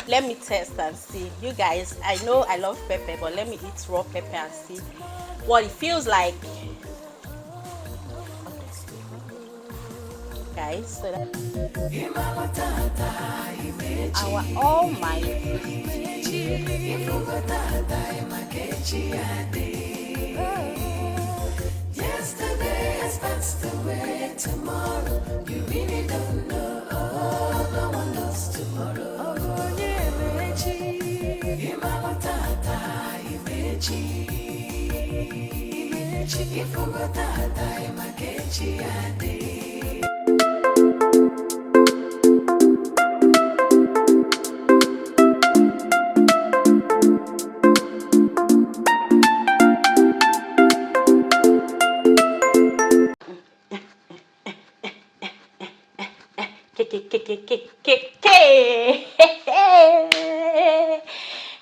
Let me test and see. You guys, I know I love pepper, but let me eat raw pepper and see what it feels like. Guys, so that our almighty yesterday has passed away. Tomorrow you really don't know. No one knows tomorrow.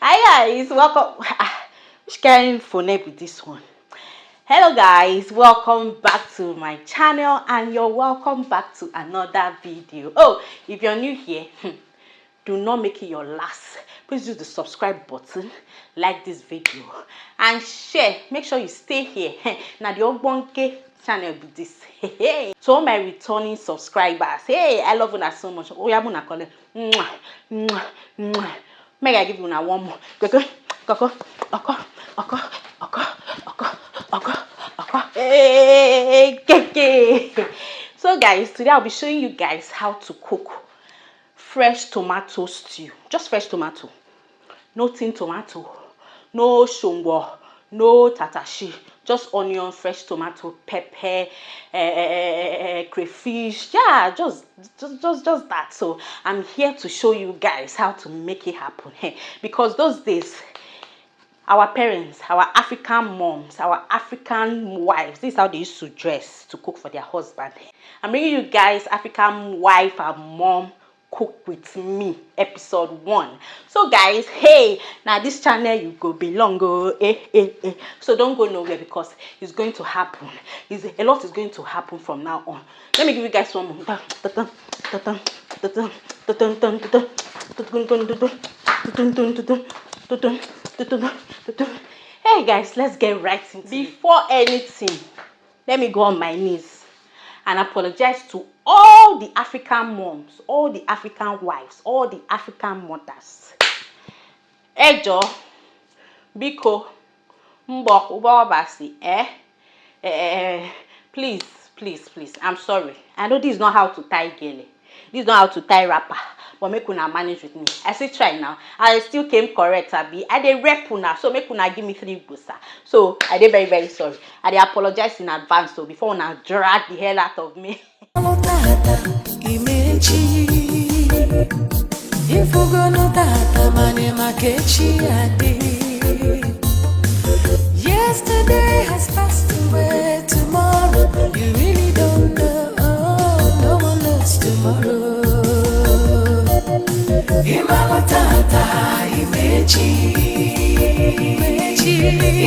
Hi guys, welcome. Which kind of phone with this one? Hello guys, welcome back to my channel and you're welcome back to another video. Oh, if you're new here, do not make it your last. Please use the subscribe button, like this video and share. Make sure you stay here. Now the Ogbonge channel be this. To all my returning subscribers, hey, I love you so much. Oh, yeah, gonna call it. May I give you now one more? So guys, today I'll be showing you guys how to cook fresh tomato stew. Just fresh tomato, no tin tomato, no shombo, no tatashi, just onion, fresh tomato, pepper, crayfish. Yeah, just that. So I'm here to show you guys how to make it happen. Because those days, our parents, our African moms, our African wives, this is how they used to dress to cook for their husband. I'm bringing you guys African wife and mom cook with me episode 1. So guys, hey, now this channel you go belong, so don't go nowhere because it's going to happen. A lot is going to happen from now on. Let me give you guys one more. Hey guys, let's get right into it. Before anything, let me go on my knees and apologize to all the African moms, all the African wives, all the African mothers. Ejo, biko, mbok, ubawabasi, please, I'm sorry. I know this is not how to tie gele. This is not how to tie wrapper. But make una manage with me. I still try now. I still came correct, Abi. I dey rep una, so make una give me 3 busa. So I dey very, very sorry. I dey apologize in advance, so before una drag the hell out of me. Yesterday has passed away. Tomorrow you really don't know. No one knows tomorrow. Imawatata imechi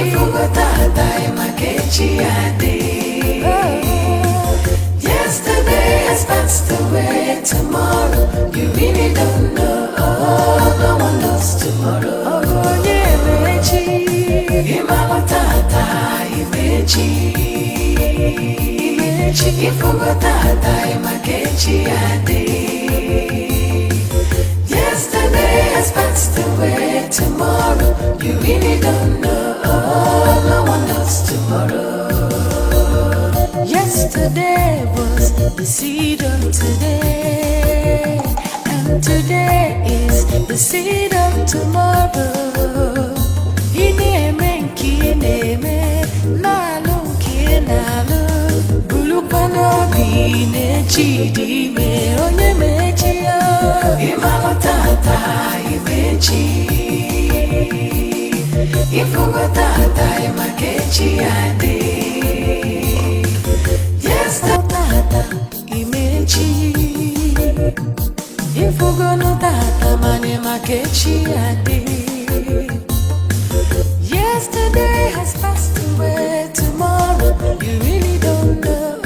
ifugotata imakechi ade. Yesterday has passed away. Tomorrow you really don't know. No one knows tomorrow. Imawatata imechi ifugotata imakechi ade. Yesterday has passed away. Tomorrow you really don't know. No one knows tomorrow. Yesterday was the seed of today, and today is the seed of tomorrow. Ineme nkineme nalu kinalu bulupano bine chidime onye mechia. Imawatata imechi ifugotata imakechi ade. Yesterday imechi ifugotata mane makechi ade. Yesterday has passed away. Tomorrow you really don't know.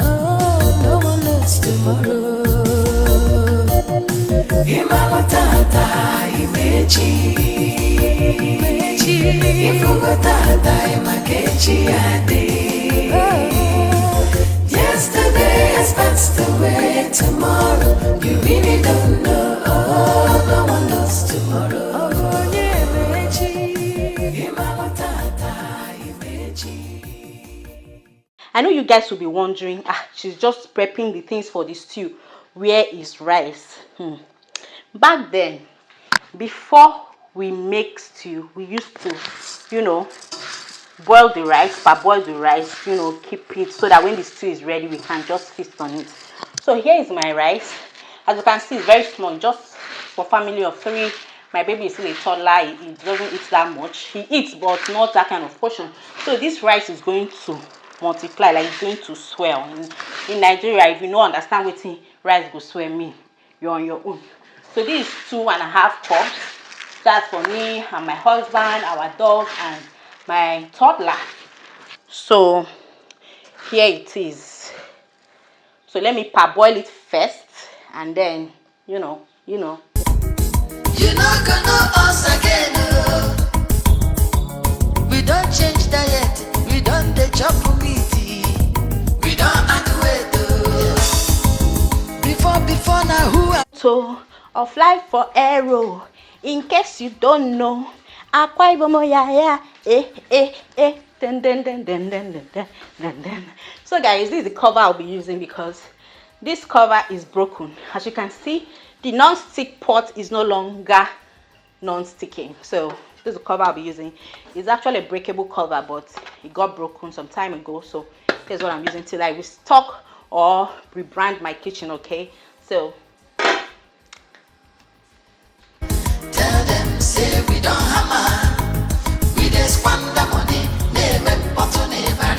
No one knows tomorrow. Yesterday has passed away. Tomorrow you really don't know. No one knows tomorrow. I know you guys will be wondering, she's just prepping the things for the stew. Where is rice? Back then, before we make stew, we used to, boil the rice, parboil the rice, keep it so that when the stew is ready, we can just feast on it. So here is my rice. As you can see, it's very small, just for family of 3. My baby is still a toddler. He doesn't eat that much. He eats, but not that kind of portion. So this rice is going to multiply, like it's going to swell. In Nigeria, if you don't understand what rice go swell mean, you're on your own. So this is 2.5 cups. That's for me and my husband, our dog, and my toddler. So here it is. So let me parboil it first, and then You're not gonna know us again. We don't change diet. We don't chop meat. We don't act weight. Before now who are so of life for arrow. In case you don't know, Akwa Ibom ya So guys, this is the cover I'll be using because this cover is broken. As you can see, the non-stick pot is no longer non-sticking. So this is the cover I'll be using. It's actually a breakable cover, but it got broken some time ago. So here's what I'm using till I restock or rebrand my kitchen. Okay, so tell them say we don't hammer. We just squander money. Never bottle never.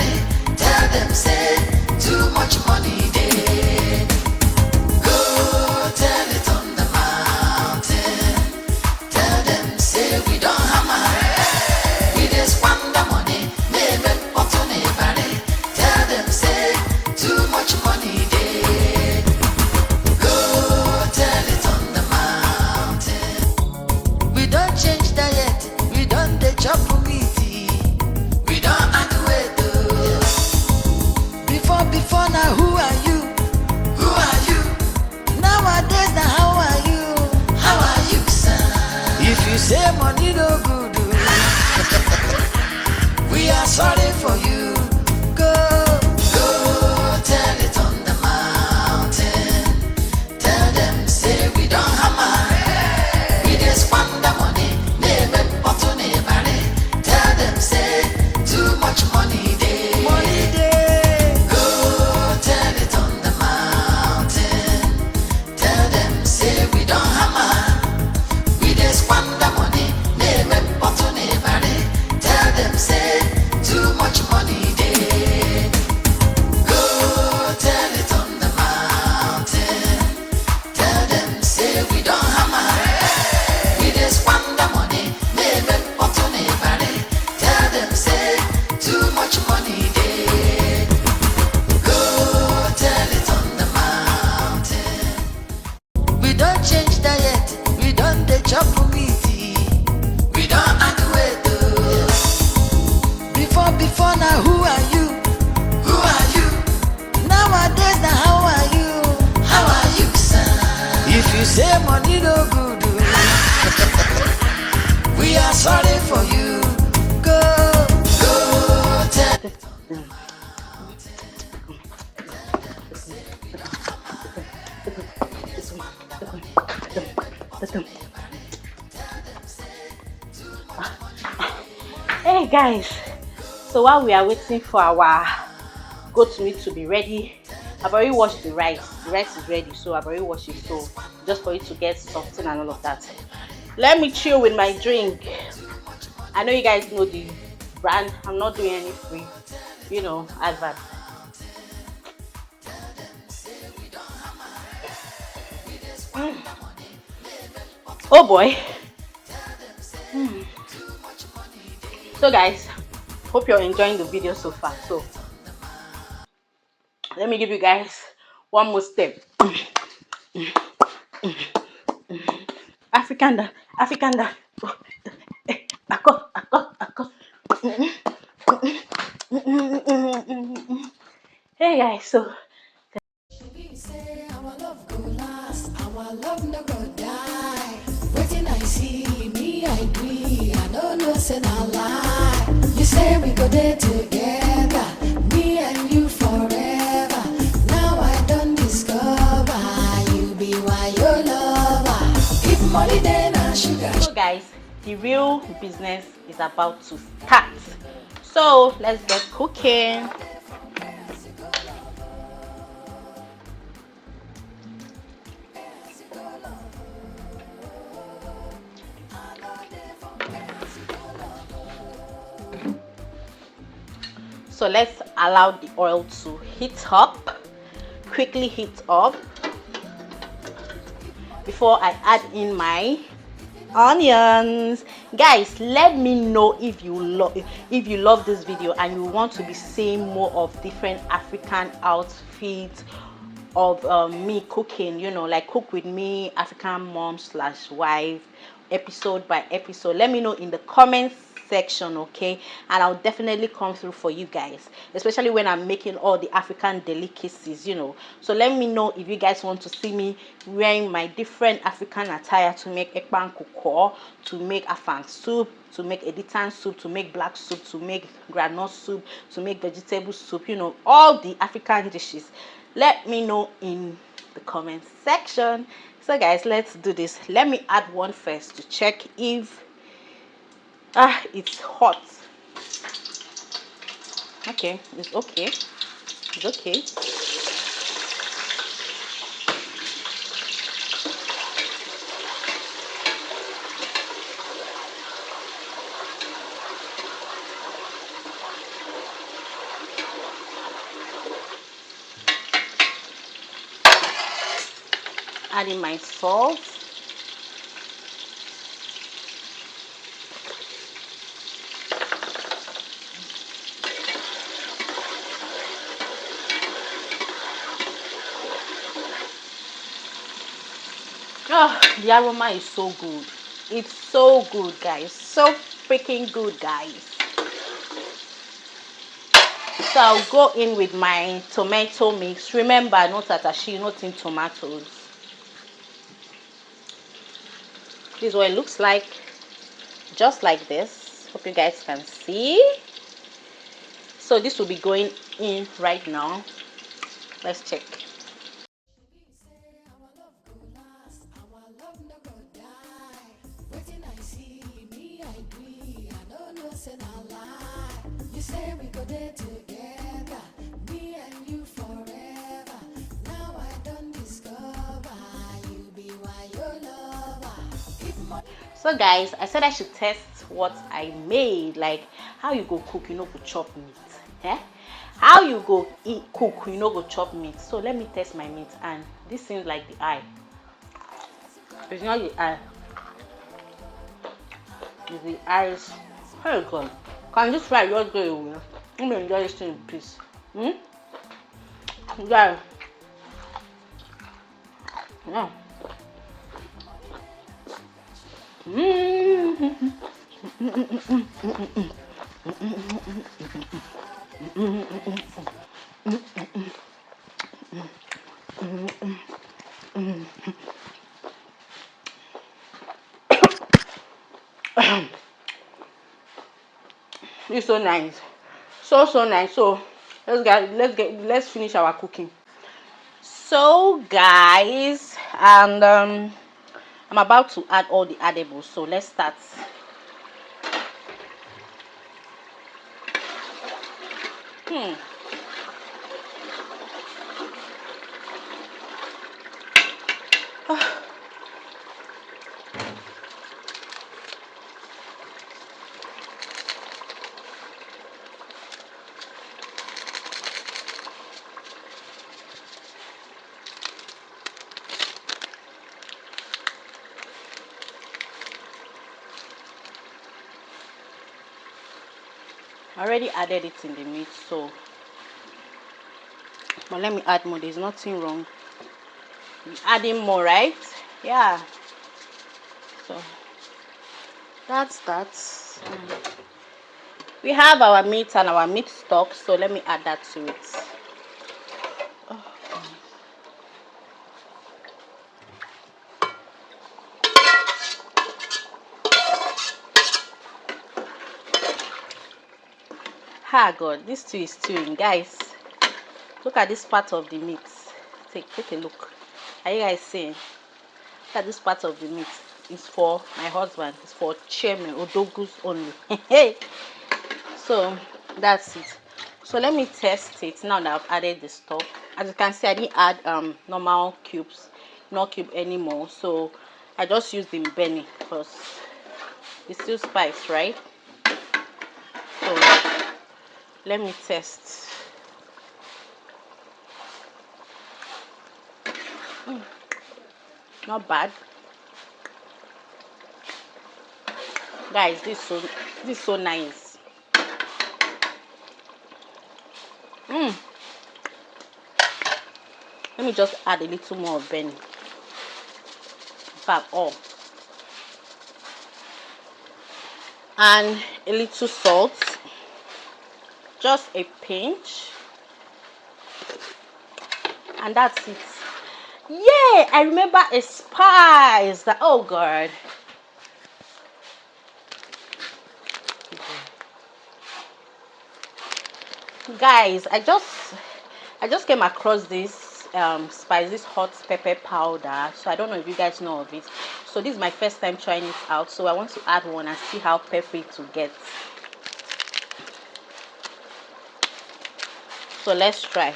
Tell them say too much money there. Go tell it on the mountain. Tell them say we don't hammer. We just squander money. Never bottle never. Tell them say too much money there. Go tell it on the mountain. We don't change diet. We don't chop meat. We don't act weight. Before now, who are you? Who are you? Nowadays, now how are you? How are you, son? If you say money no good, we are sorry for you. Go tell it on the mountain. Tell them say we don't hammer. We just squander money. Never bottle never. Tell them say too much money there. Money there. Go tell it on the mountain. Tell them say we don't hammer. We just squander money. Never bottle never. Tell them say too much money there. Go tell it on the mountain. Tell them say we don't hammer. We just squander money. Never bottle never. Tell them say too much money there. Go tell it on the mountain. We don't change diet. We don't chop meat. We don't act weight. Before now, who are you? Who are you? Nowadays, now how are you? How are you, son? If you say money no good, we are sorry for you. Go tell. Hey guys, so while we are waiting for our goat meat to be ready, I've already washed the rice. The rice is ready, so I've already washed it, so just for it to get softened and all of that. Let me chill with my drink. I know you guys know the brand. I'm not doing any free, advert. Oh boy. So guys, hope you're enjoying the video so far. So let me give you guys one more step. African dad, African dad. Ako. Hey guys, so Say our love go last, our love no go die. Waiting I see, me I agree, I don't know say na lie. You say we go there together, me and you forever. Now I don't discover, you be why your lover. If money then I sugar. so guys, the real business is about to start. So let's get cooking. So let's allow the oil to heat up, quickly heat up before I add in my onions. Guys, let me know if you love this video and you want to be seeing more of different African outfits of me cooking, you know, like cook with me, African mom / wife, episode by episode. Let me know in the comments section, okay, and I'll definitely come through for you guys, especially when I'm making all the African delicacies, you know. So let me know if you guys want to see me wearing my different African attire to make ekpan koko, to make afang soup, to make editan soup, to make black soup, to make groundnut soup, to make vegetable soup, you know, all the African dishes. Let me know in the comment section. So guys, let's do this. Let me add one first to check if it's hot. Okay, it's okay. It's okay. Adding my salt. Oh, the aroma is so good. It's so good, guys. So freaking good, guys. So I'll go in with my tomato mix. Remember, not attaché, not in tomatoes. This is what it looks like. Just like this. Hope you guys can see. So this will be going in right now. Let's check. You say we go there together, me and you forever. Now I don't discover, you be why your lover. So guys, I said I should test what I made, like how you go cook, you know, go chop meat. Yeah, how you go cook, you know, go chop meat. So let me test my meat, and this seems like the eye. It's not the eye. It's the eyes. Oh God, can this fry just go away? Let me enjoy this thing in peace. Yeah. Yeah. It's so nice, so nice. So let's finish our cooking. So guys, and I'm about to add all the edibles, so let's start. I already added it in the meat, so but let me add more. There's nothing wrong adding more, right? Yeah. So that's that. We have our meat and our meat stock, so let me add that to it. Ah God, this stew is stewing, guys. Look at this part of the meat. Take a look. Are you guys seeing? Look at this part of the meat. It's for my husband. It's for chairman Odogus only. So that's it. So let me test it now that I've added the stock. As you can see, I didn't add normal cubes, not cube anymore. So I just used the Benny because it's still spice, right? So let me test. Not bad, guys. This is so nice. Let me just add a little more of Benny. In fact, all. And a little salt, just a pinch, and that's it. Yeah, I remember a spice that, oh God. Guys, I just came across this spice, this hot pepper powder. So I don't know if you guys know of it. So this is my first time trying it out. So I want to add one and see how peppery to get. So let's try.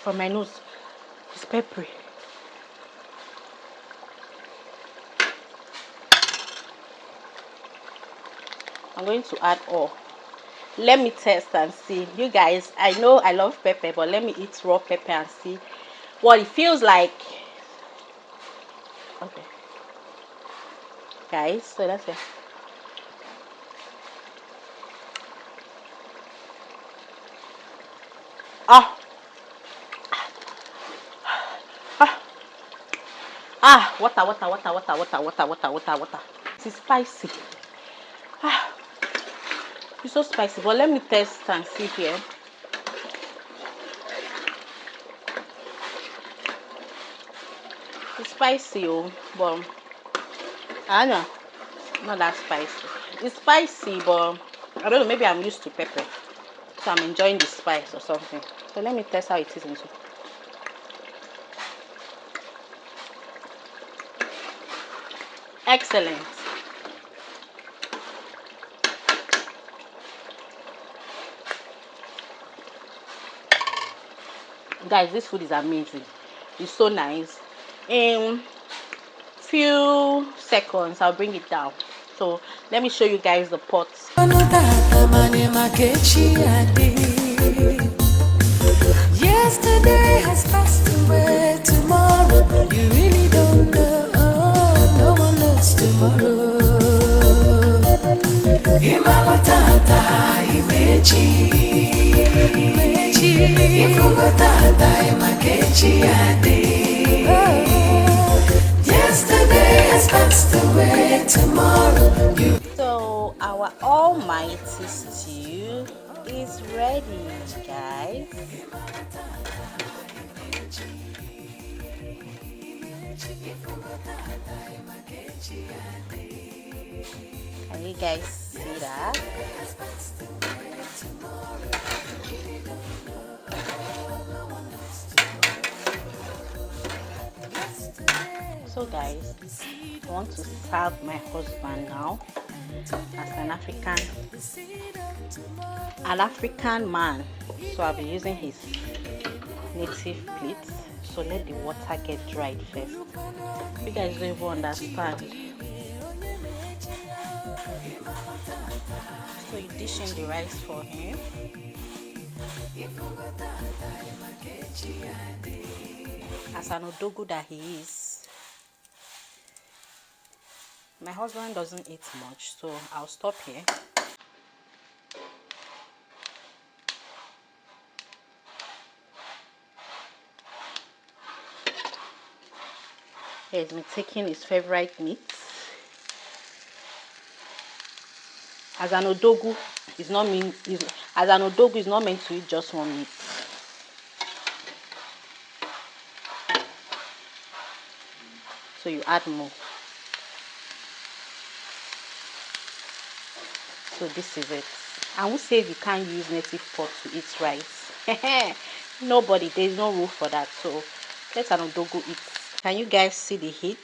From my nose, it's peppery. I'm going to add all. Let me test and see. You guys, I know I love pepper, but let me eat raw pepper and see what it feels like. Okay, guys, so that's it. Ah, water. It is spicy. It's so spicy, but let me test and see here. It's spicy, but I don't know, not that spicy. It's spicy, but I don't know, maybe I'm used to pepper, so I'm enjoying the spice or something. So let me test how it is into. Excellent. Guys, this food is amazing. It's so nice. In few seconds I'll bring it down. So let me show you guys the pots. Yesterday has passed away. Tomorrow you really don't know. No one knows tomorrow. Imawatata imechi, ifugotata imakechi ade. Yesterday has passed away. Tomorrow you. So our almighty stew is ready, guys. Can you guys see that? So guys, I want to serve my husband now as an African man. So I'll be using his native plates. So let the water get dried first. You guys don't even understand. So you dish in the rice for him. As an odogu that he is. My husband doesn't eat much, so I'll stop here. Here's me taking his favorite meat. As an odogu is not meant to eat just one meat. So you add more. So this is it. And who says you can't use native pot to eat rice? Nobody. There's no rule for that. So let an odogu eat. Can you guys see the heat?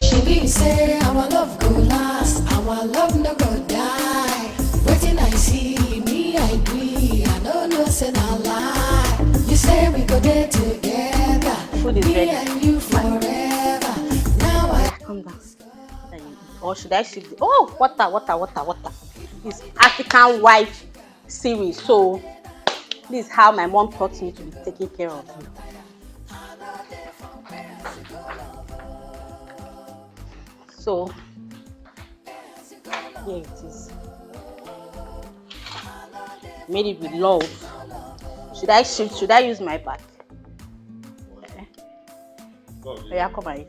She say our love go last, our love no go die. Waiting I see me, I agree. I don't know, say no lie. You say we go there together, Food is me ready. and you forever. Now I Come down. Or should I shift it? Oh, water. It's African wife series. So this is how my mom taught me to be taking care of you. So here it is. Made it with love. Should I shift? Should I use my back? Oh, yeah, come on.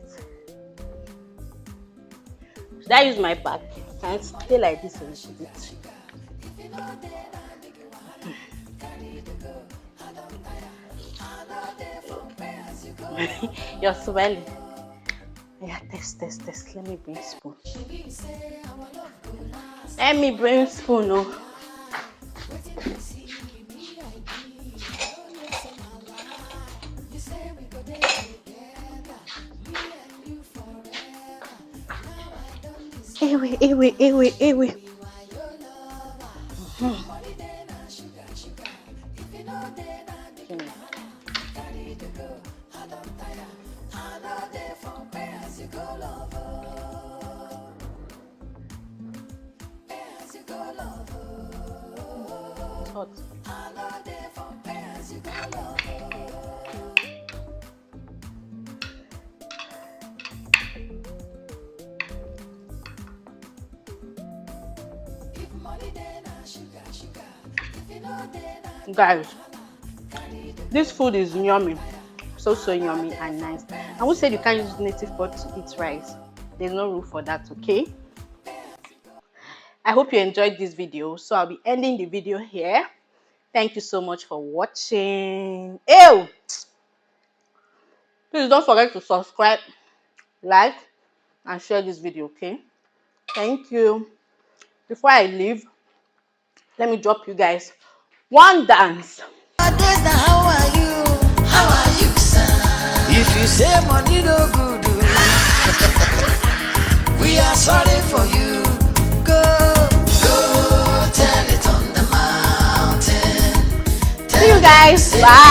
Should I use my back? Can I stay like this a little bit? You're smiling. Yeah, test. Let me bring spoon. Let me bring spoon. Oh. Ewe. It's hot. Guys, this food is yummy, so yummy and nice. And who said you can't use native pot to eat rice? There's no rule for that, okay? I hope you enjoyed this video, so I'll be ending the video here. Thank you so much for watching. Ew! Please don't forget to subscribe, like, and share this video, okay? Thank you. Before I leave, let me drop you guys one dance. how are you, son? If you say money no good, we are sorry for you. Go tell it on the mountain. See you guys. Bye.